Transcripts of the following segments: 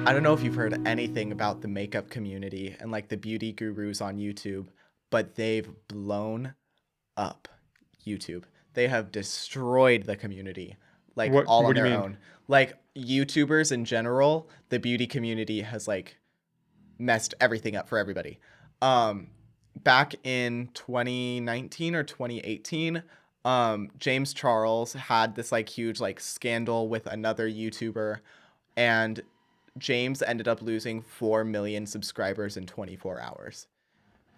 I don't know if you've heard anything about the makeup community and like the beauty gurus on YouTube, but they've blown up YouTube. They have destroyed the community, like all What on do you their mean? own. Like YouTubers in general, the beauty community has like messed everything up for everybody. Um, Back in 2019 or 2018, James Charles had this like huge like scandal with another YouTuber, and James ended up losing 4 million subscribers in 24 hours.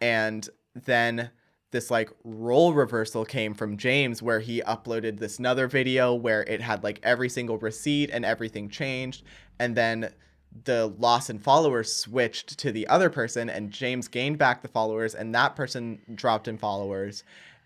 And then this like role reversal came from James where he uploaded this another video where it had like every single receipt and everything changed. And then the loss in followers switched to the other person, and James gained back the followers, and that person dropped in followers,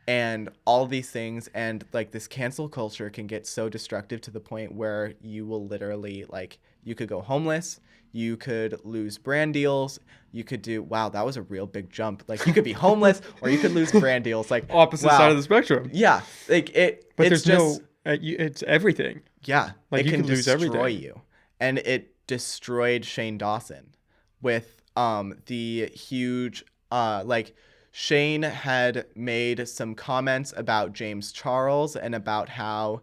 and all these things. And like this cancel culture can get so destructive to the point where you will literally like you could go homeless, you could lose brand deals, you could do wow, that was a real big jump. Like you could be homeless or you could lose brand deals. Like Opposite side of wow. the spectrum. Yeah, like But it's there's just it's everything. yeah, Like it you can could lose destroy everything. you. And it destroyed Shane Dawson with the huge like Shane had made some comments about James Charles and about how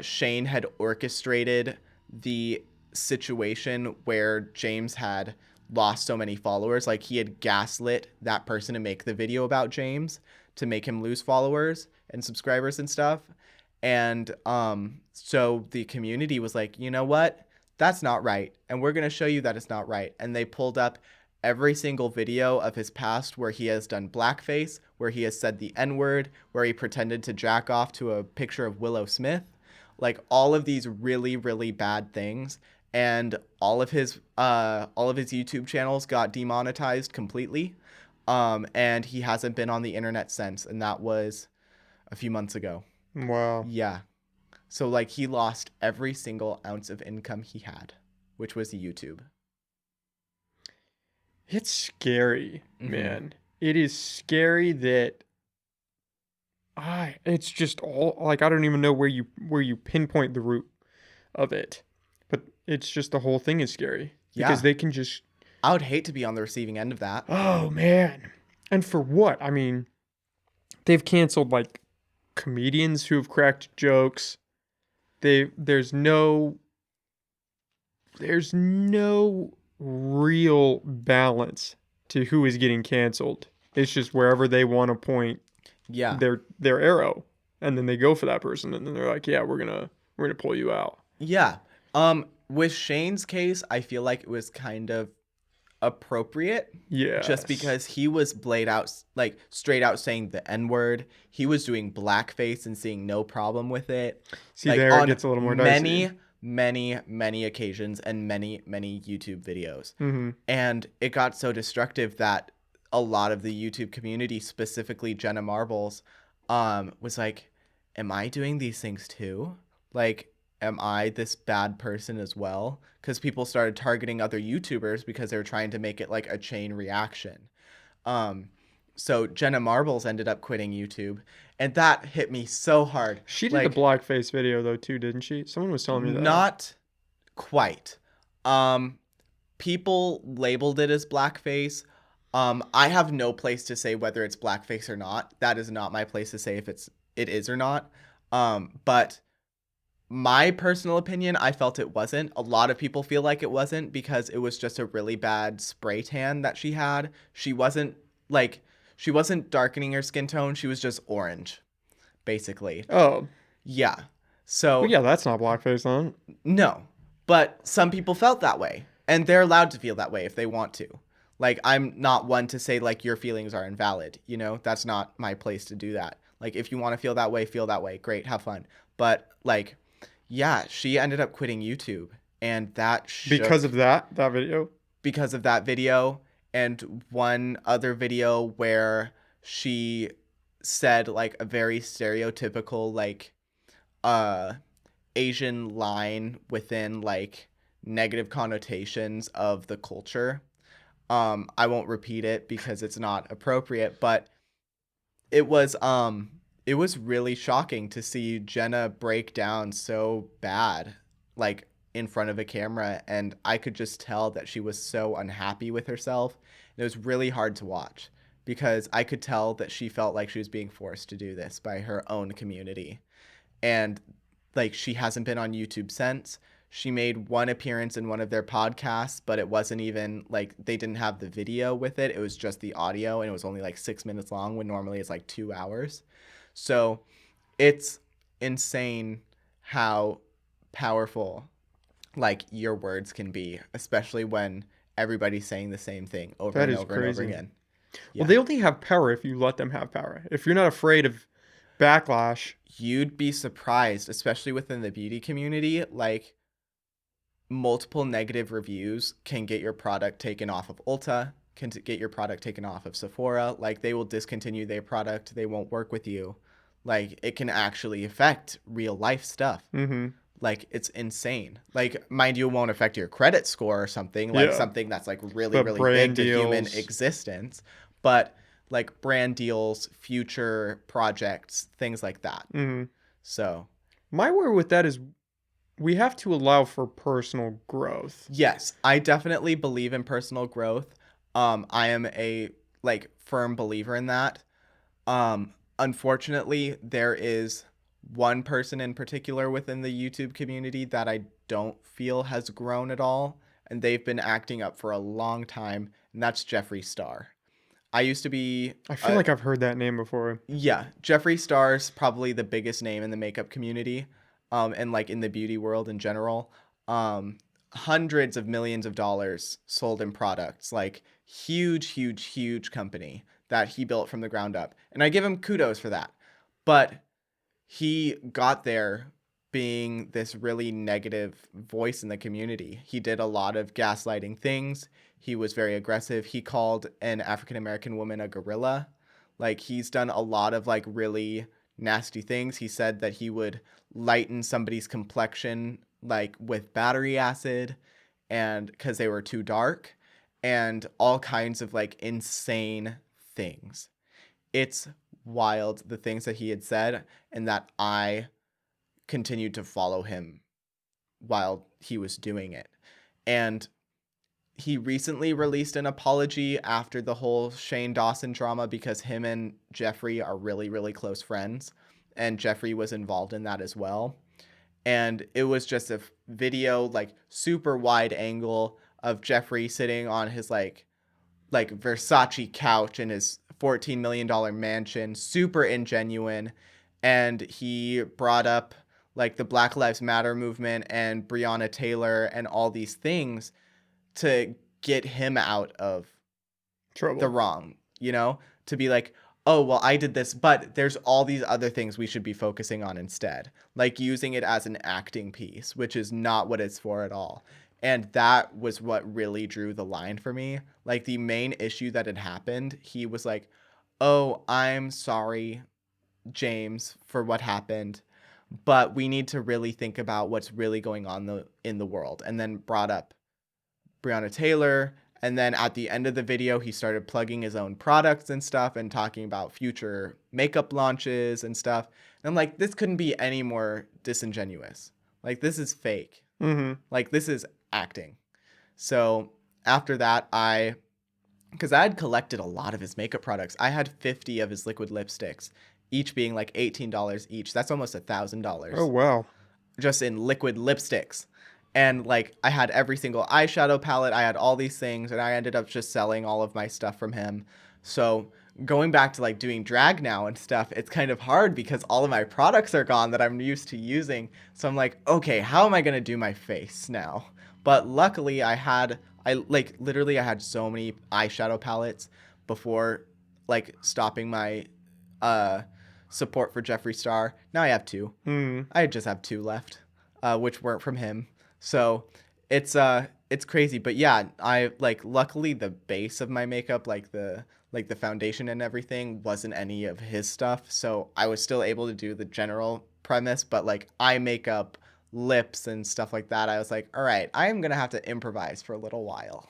Shane had orchestrated the situation where James had lost so many followers. Like he had gaslit that person to make the video about James to make him lose followers and subscribers and stuff. And so the community was like, you know what? That's not right. And we're going to show you that it's not right. And they pulled up every single video of his past where he has done blackface, where he has said the N word, where he pretended to jack off to a picture of Willow Smith, like all of these really really bad things. And all of his YouTube channels got demonetized completely. And he hasn't been on the internet since, and that was a few months ago. Wow. Yeah. So like he lost every single ounce of income he had, which was YouTube. It's scary, Mm-hmm. man. It is scary that I it's just all like I don't even know where you pinpoint the root of it. But it's just the whole thing is scary because Yeah. they can just I would hate to be on the receiving end of that. oh man. And for what? I mean, they've canceled like comedians who have cracked jokes. They there's no real balance to who is getting canceled. It's just wherever they want to point Yeah. their arrow, and then they go for that person, and then they're like, "Yeah, we're gonna pull you out." Yeah. With Shane's case, I feel like it was kind of appropriate just Yes. because he was blayed out like straight out saying the N-word. He was doing blackface and seeing no problem with it. See, Like there it on gets a little more dicey. many occasions and many YouTube videos. Mm-hmm. And it got so destructive that a lot of the YouTube community, specifically Jenna Marbles, was like, am I doing these things too? Like, am I this bad person as well? Because people started targeting other YouTubers because they were trying to make it like a chain reaction. Um, so Jenna Marbles ended up quitting YouTube, and that hit me so hard. She did a Like, blackface video though too, didn't she? Someone was telling me that. not quite. Um, People labeled it as blackface. I have no place to say whether it's blackface or not. That is not my place to say if it is or not. But my personal opinion, I felt it wasn't. A lot of people feel like it wasn't because it was just a really bad spray tan that she had. Like she wasn't darkening her skin tone. She was just orange, basically. Oh, Yeah. well, So yeah, that's not blackface then. no, but some people felt that way, and they're allowed to feel that way if they want to. Like, I'm not one to say, like, your feelings are invalid. You know, that's not my place to do that. Like, if you want to feel that way. Great, have fun. But, like, yeah, she ended up quitting YouTube, and that Because shook of that video. because of that video and one other video where she said, like, a very stereotypical, like, uh, Asian line within like negative connotations of the culture. I won't repeat it because it's not appropriate, but it was it was really shocking to see Jenna break down so bad, like in front of a camera, and I could just tell that she was so unhappy with herself. It was really hard to watch because I could tell that she felt like she was being forced to do this by her own community. And like she hasn't been on YouTube since. She made one appearance in one of their podcasts, but it wasn't even like they didn't have the video with it. It was just the audio, and it was only like 6 minutes long when normally it's like 2 hours. So it's insane how powerful like your words can be, especially when everybody's saying the same thing over That and is over and over crazy. again. Well, Yeah. they only have power if you let them have power. If you're not afraid of backlash. You'd be surprised, especially within the beauty community, like multiple negative reviews can get your product taken off of Ulta, can get your product taken off of Sephora. Like they will discontinue their product, they won't work with you. Like it can actually affect real life stuff. Mm-hmm. Like it's insane. Like mind you, it won't affect your credit score or something, like Yeah. something that's like really, But really big brand to human deals. existence. But like brand deals, future projects, things like that. Mm-hmm. So My word with that is we have to allow for personal growth. yes, I definitely believe in personal growth. I am a like firm believer in that. Unfortunately, there is one person in particular within the YouTube community that I don't feel has grown at all, and they've been acting up for a long time, and that's Jeffree Star. I used to be I feel like I've heard that name before. yeah, Jeffree Star's probably the biggest name in the makeup community, and like in the beauty world in general. Um, Hundreds of millions of dollars sold in products, like huge, huge, huge company that he built from the ground up, and I give him kudos for that. But he got there being this really negative voice in the community. He did a lot of gaslighting things. He was very aggressive. He called an African American woman a gorilla. Like he's done a lot of like really nasty things. He said that he would lighten somebody's complexion like with battery acid and because they were too dark and all kinds of like insane things. It's wild the things that he had said and that I continued to follow him while he was doing it. And he recently released an apology after the whole Shane Dawson drama because him and Jeffree are really, really close friends. And Jeffree was involved in that as well. And it was just a video, like super wide angle of Jeffree sitting on his like Versace couch in his $14 million mansion, super ingenuine. And he brought up like the Black Lives Matter movement and Breonna Taylor and all these things to get him out of the Trouble. wrong, you know, to be like, oh, well, I did this, but there's all these other things we should be focusing on instead, like using it as an acting piece, which is not what it's for at all. And that was what really drew the line for me. Like the main issue that had happened, he was like, oh, I'm sorry, James, for what happened, but we need to really think about what's really going on in the world. And then brought up Breonna Taylor. And then at the end of the video, he started plugging his own products and stuff and talking about future makeup launches and stuff. And I'm like, this couldn't be any more disingenuous. Like, this is fake. Mm-hmm. Like, this is acting. So after that, because I had collected a lot of his makeup products. I had 50 of his liquid lipsticks, each being like $18 each. That's almost Oh $1,000 wow. just in liquid lipsticks. And like I had every single eyeshadow palette, I had all these things, and I ended up just selling all of my stuff from him. So going back to like doing drag now and stuff, it's kind of hard because all of my products are gone that I'm used to using. So I'm like, okay, how am I gonna do my face now? But luckily I like literally I had so many eyeshadow palettes before like stopping my uh support for Jeffree Star. Now I have two. Mm. I just have two left, which weren't from him. So it's crazy. But yeah, I like luckily the base of my makeup, like the foundation and everything, wasn't any of his stuff. So I was still able to do the general premise, but like eye makeup, lips and stuff like that, I was like, all right, I am gonna have to improvise for a little while.